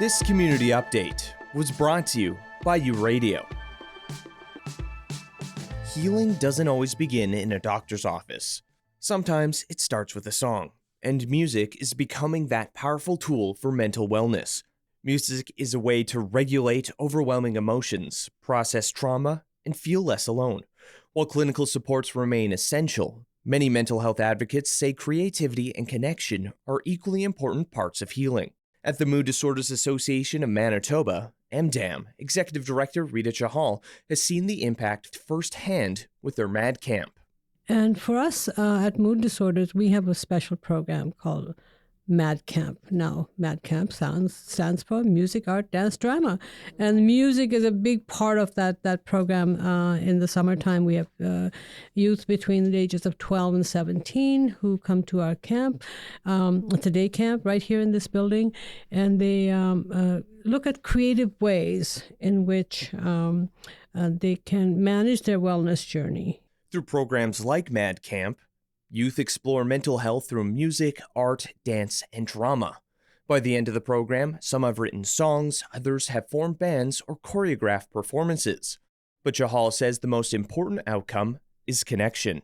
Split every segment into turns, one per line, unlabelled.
This community update was brought to you by U Radio. Healing doesn't always begin in a doctor's office. Sometimes it starts with a song, and music is becoming that powerful tool for mental wellness. Music is a way to regulate overwhelming emotions, process trauma, and feel less alone. While clinical supports remain essential, many mental health advocates say creativity and connection are equally important parts of healing. At the Mood Disorders Association of Manitoba, MDAM, Executive Director Rita Chahal has seen the impact firsthand with their MAD Camp.
And for us at Mood Disorders, we have a special program called MAD Camp. Now, MAD Camp stands for Music, Art, Dance, Drama. And music is a big part of that program. In the summertime, we have youth between the ages of 12 and 17 who come to our camp. It's a day camp right here in this building. And they look at creative ways in which they can manage their wellness journey.
Through programs like MAD Camp, youth explore mental health through music, art, dance, and drama. By the end of the program, some have written songs, others have formed bands or choreographed performances. But Chahal says the most important outcome is connection.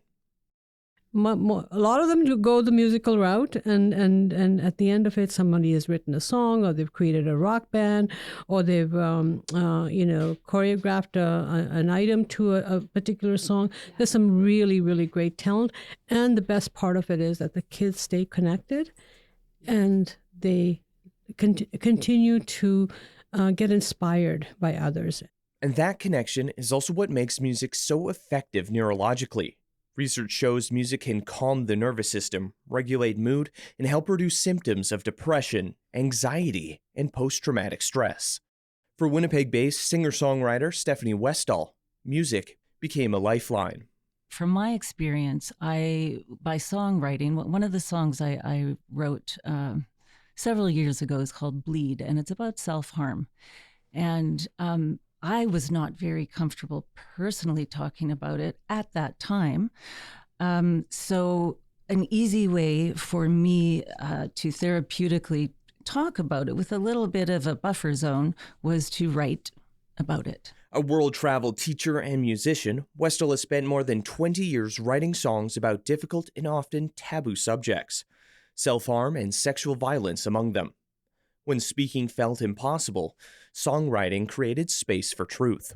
A lot of them go the musical route, and at the end of it, somebody has written a song, or they've created a rock band, or they've choreographed an item to a particular song. There's some really, really great talent, and the best part of it is that the kids stay connected, and they continue to get inspired by others.
And that connection is also what makes music so effective neurologically. Research shows music can calm the nervous system, regulate mood, and help reduce symptoms of depression, anxiety, and post-traumatic stress. For Winnipeg-based singer-songwriter Stephanie Westdal, music became a lifeline.
From my experience, by songwriting, one of the songs I wrote several years ago is called Bleed, and it's about self-harm. And I was not very comfortable personally talking about it at that time. So an easy way for me to therapeutically talk about it with a little bit of a buffer zone was to write about it.
A world-traveled teacher and musician, Westdal has spent more than 20 years writing songs about difficult and often taboo subjects, self-harm and sexual violence among them. When speaking felt impossible, songwriting created space for truth.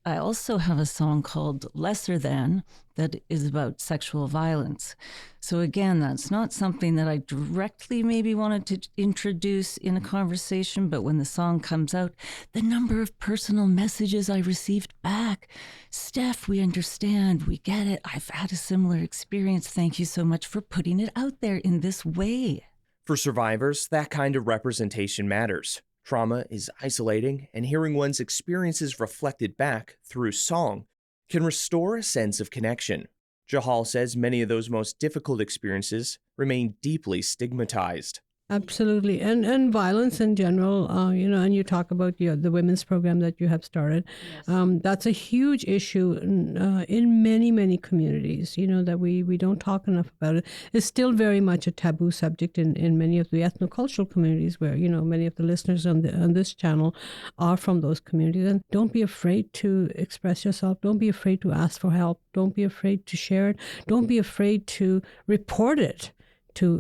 I also have a song called Lesser Than that is about sexual violence. So again, that's not something that I directly maybe wanted to introduce in a conversation, but when the song comes out, the number of personal messages I received back. Steph, we understand, we get it. I've had a similar experience. Thank you so much for putting it out there in this way.
For survivors, that kind of representation matters. Trauma is isolating, and hearing one's experiences reflected back through song can restore a sense of connection. Chahal says many of those most difficult experiences remain deeply stigmatized.
Absolutely. And violence in general, and you talk about the women's program that you have started. Yes. That's a huge issue in many, many communities, that we don't talk enough about it. It's still very much a taboo subject in many of the ethnocultural communities where, many of the listeners on this channel are from those communities. And don't be afraid to express yourself. Don't be afraid to ask for help. Don't be afraid to share it. Don't be afraid to report it to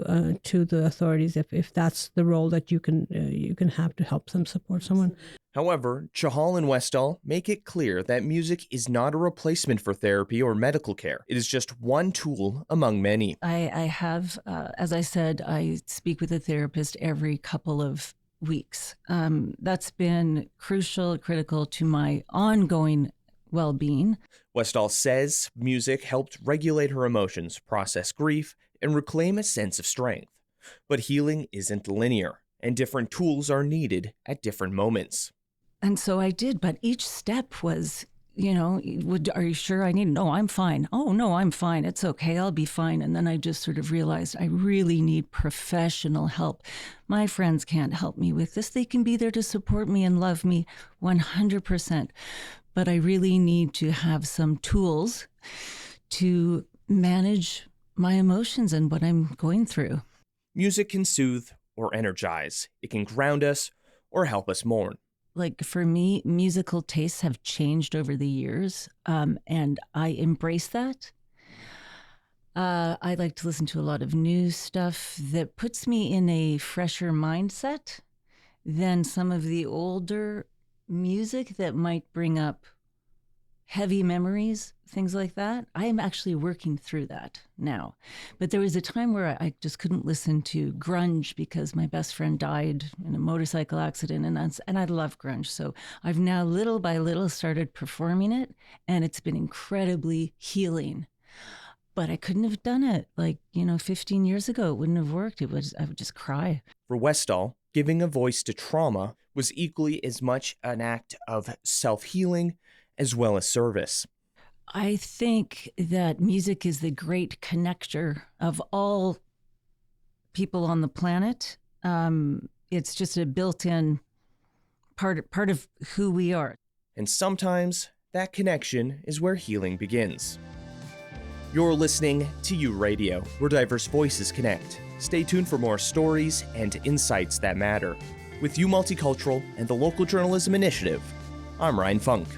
the authorities if that's the role that you can have to help them support someone.
However, Chahal and Westdal make it clear that music is not a replacement for therapy or medical care. It is just one tool among many.
I have, as I said, I speak with a therapist every couple of weeks. That's been critical to my ongoing well-being.
Westdal says music helped regulate her emotions, process grief, and reclaim a sense of strength. But healing isn't linear, and different tools are needed at different moments.
And so I did, but each step was, are you sure I need? No, I'm fine. Oh, no, I'm fine. It's okay. I'll be fine. And then I just sort of realized I really need professional help. My friends can't help me with this. They can be there to support me and love me 100%. But I really need to have some tools to manage my emotions and what I'm going through.
Music can soothe or energize. It can ground us or help us mourn.
Like for me, musical tastes have changed over the years, and I embrace that. I like to listen to a lot of new stuff that puts me in a fresher mindset than some of the older music that might bring up heavy memories, things like that. I am actually working through that now. But there was a time where I just couldn't listen to grunge because my best friend died in a motorcycle accident, and I love grunge. So I've now little by little started performing it, and it's been incredibly healing. But I couldn't have done it 15 years ago. It wouldn't have worked. I would just cry.
For Westdal, giving a voice to trauma was equally as much an act of self-healing as well as service.
I think that music is the great connector of all people on the planet. It's just a built-in part of who we are.
And sometimes that connection is where healing begins. You're listening to U Radio, where diverse voices connect. Stay tuned for more stories and insights that matter. With U Multicultural and the Local Journalism Initiative, I'm Ryan Funk.